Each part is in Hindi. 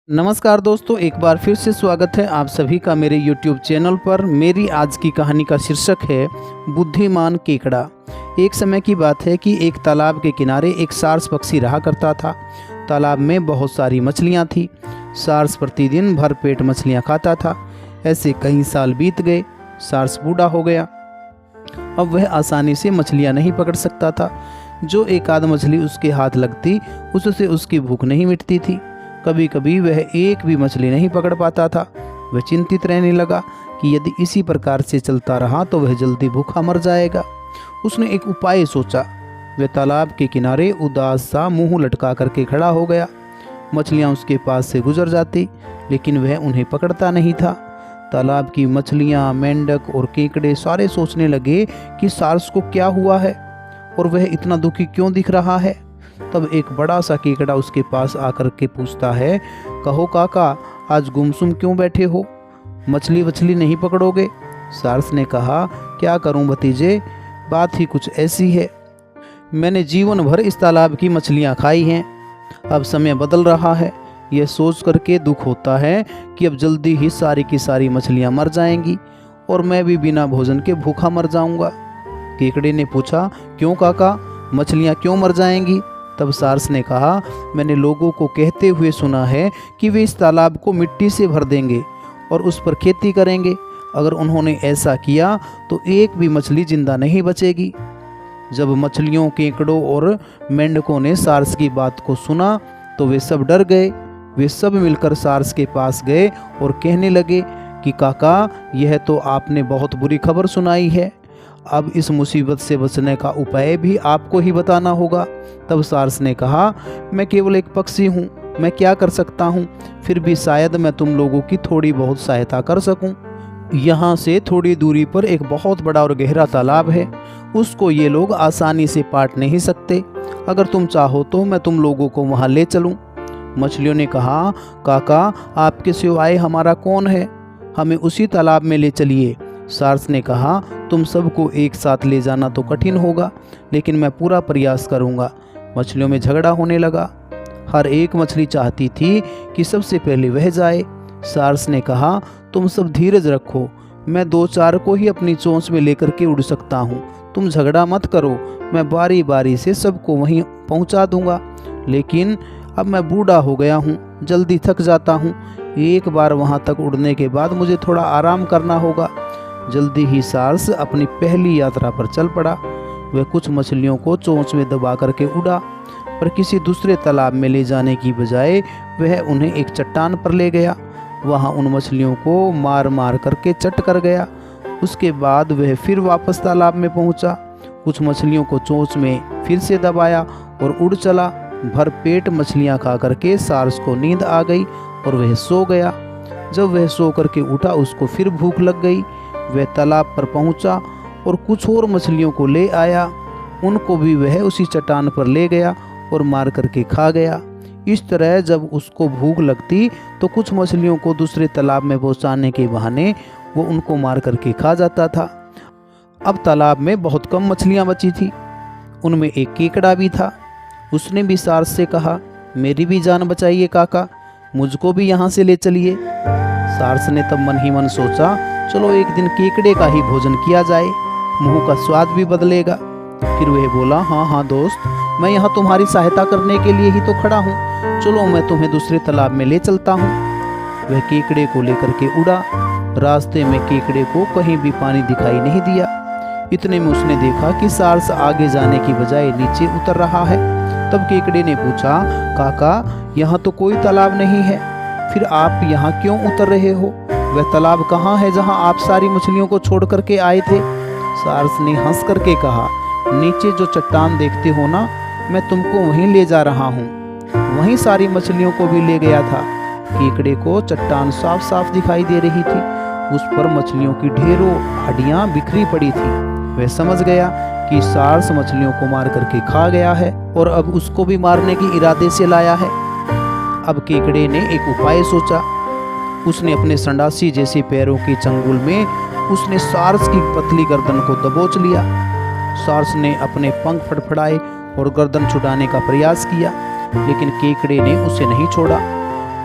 नमस्कार दोस्तों, एक बार फिर से स्वागत है आप सभी का मेरे YouTube चैनल पर। मेरी आज की कहानी का शीर्षक है बुद्धिमान केकड़ा। एक समय की बात है कि एक तालाब के किनारे एक सारस पक्षी रहा करता था। तालाब में बहुत सारी मछलियाँ थीं। सारस प्रतिदिन भरपेट मछलियाँ खाता था। ऐसे कई साल बीत गए। सारस बूढ़ा हो गया। अब वह आसानी से मछलियाँ नहीं पकड़ सकता था। जो एक आध मछली उसके हाथ लगती, उससे उसकी भूख नहीं मिटती थी। कभी कभी वह एक भी मछली नहीं पकड़ पाता था। वह चिंतित रहने लगा कि यदि इसी प्रकार से चलता रहा तो वह जल्दी भूखा मर जाएगा। उसने एक उपाय सोचा। वह तालाब के किनारे उदास सा मुंह लटका करके खड़ा हो गया। मछलियां उसके पास से गुजर जाती, लेकिन वह उन्हें पकड़ता नहीं था। तालाब की मछलियां, मेंढक और केकड़े सारे सोचने लगे कि सारस को क्या हुआ है और वह इतना दुखी क्यों दिख रहा है। तब एक बड़ा सा केकड़ा उसके पास आकर के पूछता है, कहो काका, आज गुमसुम क्यों बैठे हो? मछली वछली नहीं पकड़ोगे? सारस ने कहा, क्या करूं भतीजे, बात ही कुछ ऐसी है। मैंने जीवन भर इस तालाब की मछलियां खाई हैं। अब समय बदल रहा है। यह सोच करके दुख होता है कि अब जल्दी ही सारी की सारी मछलियां मर जाएंगी और मैं भी बिना भोजन के भूखा मर जाऊंगा। केकड़े ने पूछा, क्यों काका, मछलियां क्यों मर जाएंगी? तब सारस ने कहा, मैंने लोगों को कहते हुए सुना है कि वे इस तालाब को मिट्टी से भर देंगे और उस पर खेती करेंगे। अगर उन्होंने ऐसा किया तो एक भी मछली जिंदा नहीं बचेगी। जब मछलियों, केकड़ों और मेंढकों ने सारस की बात को सुना तो वे सब डर गए। वे सब मिलकर सारस के पास गए और कहने लगे कि काका, यह तो आपने बहुत बुरी खबर सुनाई है। अब इस मुसीबत से बचने का उपाय भी आपको ही बताना होगा। तब सारस ने कहा, मैं केवल एक पक्षी हूँ, मैं क्या कर सकता हूँ? फिर भी शायद मैं तुम लोगों की थोड़ी बहुत सहायता कर सकूँ। यहाँ से थोड़ी दूरी पर एक बहुत बड़ा और गहरा तालाब है। उसको ये लोग आसानी से पाट नहीं सकते। अगर तुम चाहो तो मैं तुम लोगों को वहाँ ले चलूँ। मछलियों ने कहा, काका, आपके सिवाय हमारा कौन है? हमें उसी तालाब में ले चलिए। सारस ने कहा, तुम सबको एक साथ ले जाना तो कठिन होगा, लेकिन मैं पूरा प्रयास करूंगा। मछलियों में झगड़ा होने लगा। हर एक मछली चाहती थी कि सबसे पहले वह जाए। सारस ने कहा, तुम सब धीरज रखो, मैं दो चार को ही अपनी चोंच में लेकर के उड़ सकता हूँ। तुम झगड़ा मत करो, मैं बारी बारी से सबको वहीं पहुँचा दूंगा। लेकिन अब मैं बूढ़ा हो गया हूँ, जल्दी थक जाता हूँ। एक बार वहाँ तक उड़ने के बाद मुझे थोड़ा आराम करना होगा। जल्दी ही सारस अपनी पहली यात्रा पर चल पड़ा। वह कुछ मछलियों को चोंच में दबा करके उड़ा, पर किसी दूसरे तालाब में ले जाने की बजाय वह उन्हें एक चट्टान पर ले गया। वहां उन मछलियों को मार मार करके चट कर गया। उसके बाद वह फिर वापस तालाब में पहुंचा। कुछ मछलियों को चोंच में फिर से दबाया और उड़ चला। भर पेट मछलियाँ खा करके सारस को नींद आ गई और वह सो गया। जब वह सो करके उठा, उसको फिर भूख लग गई। वह तालाब पर पहुंचा और कुछ और मछलियों को ले आया। उनको भी वह उसी चट्टान पर ले गया और मार करके खा गया। इस तरह जब उसको भूख लगती तो कुछ मछलियों को दूसरे तालाब में पहुंचाने के बहाने वो उनको मार करके खा जाता था। अब तालाब में बहुत कम मछलियां बची थी। उनमें एक केकड़ा भी था। उसने भी सारस से कहा, मेरी भी जान बचाइए काका, मुझको भी यहाँ से ले चलिए। सारस ने तब मन ही मन सोचा, चलो एक दिन केकड़े का ही भोजन किया जाए, मुंह का स्वाद भी बदलेगा। फिर वह बोला, हाँ दोस्त, मैं यहाँ तुम्हारी सहायता करने के लिए ही तो खड़ा हूँ। चलो मैं तुम्हें दूसरे तालाब में ले चलता हूँ। वह केकड़े को लेकर के उड़ा। रास्ते में केकड़े को कहीं भी पानी दिखाई नहीं दिया। इतने में उसने देखा कि सारस आगे जाने की बजाय नीचे उतर रहा है। तब केकड़े ने पूछा, काका, यहाँ तो कोई तालाब नहीं है, फिर आप यहाँ क्यों उतर रहे हो? वह तालाब कहाँ है जहाँ आप सारी मछलियों को छोड़ करके आए थे? सारस ने हंस करके कहा, नीचे जो चट्टान देखते हो ना, मैं तुमको वहीं ले जा रहा हूँ। वहीं सारी मछलियों को भी ले गया था। केकड़े को चट्टान साफ साफ दिखाई दे रही थी। उस पर मछलियों की ढेरों हड्डियां बिखरी पड़ी थी। वह समझ गया कि सारस मछलियों को मार करके खा गया है और अब उसको भी मारने के इरादे से लाया है। अब केकड़े ने एक उपाय सोचा। उसने अपने संडासी जैसे पैरों के चंगुल में उसने सारस की पतली गर्दन को दबोच लिया। सारस ने अपने पंख फड़फड़ाए और गर्दन छुड़ाने का प्रयास किया, लेकिन केकड़े ने उसे नहीं छोड़ा।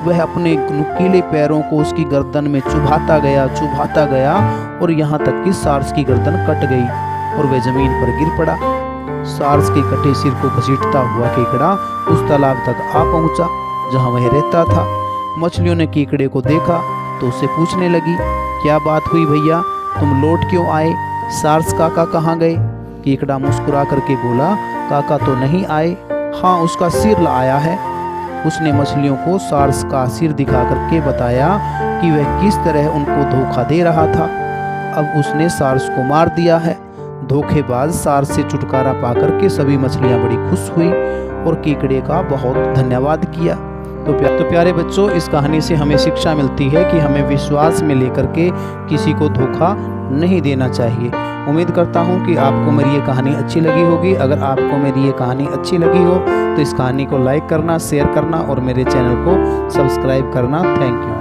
वह अपने नुकीले पैरों को उसकी गर्दन में चुभाता गया और यहाँ तक कि सार्स की गर्दन कट गई और वह जमीन पर गिर पड़ा। सार्स के कटे सिर को घसीटता हुआ केकड़ा उस तालाब तक आ पहुंचा जहां वह रहता था। मछलियों ने केकड़े को देखा तो उससे पूछने लगी, क्या बात हुई भैया, तुम लौट क्यों आए? सार्स काका कहाँ गए? केकड़ा मुस्कुरा करके बोला, काका तो नहीं आए, हाँ उसका सिर आया है। उसने मछलियों को सार्स का सिर दिखा करके बताया कि वह किस तरह उनको धोखा दे रहा था। अब उसने सार्स को मार दिया है। धोखेबाज सार्स से छुटकारा पाकर के सभी मछलियां बड़ी खुश हुई और केकड़े का बहुत धन्यवाद किया। तो प्यारे बच्चों, इस कहानी से हमें शिक्षा मिलती है कि हमें विश्वास में लेकर के किसी को धोखा नहीं देना चाहिए। उम्मीद करता हूँ कि आपको मेरी ये कहानी अच्छी लगी होगी। अगर आपको मेरी ये कहानी अच्छी लगी हो तो इस कहानी को लाइक करना, शेयर करना और मेरे चैनल को सब्सक्राइब करना। Thank you.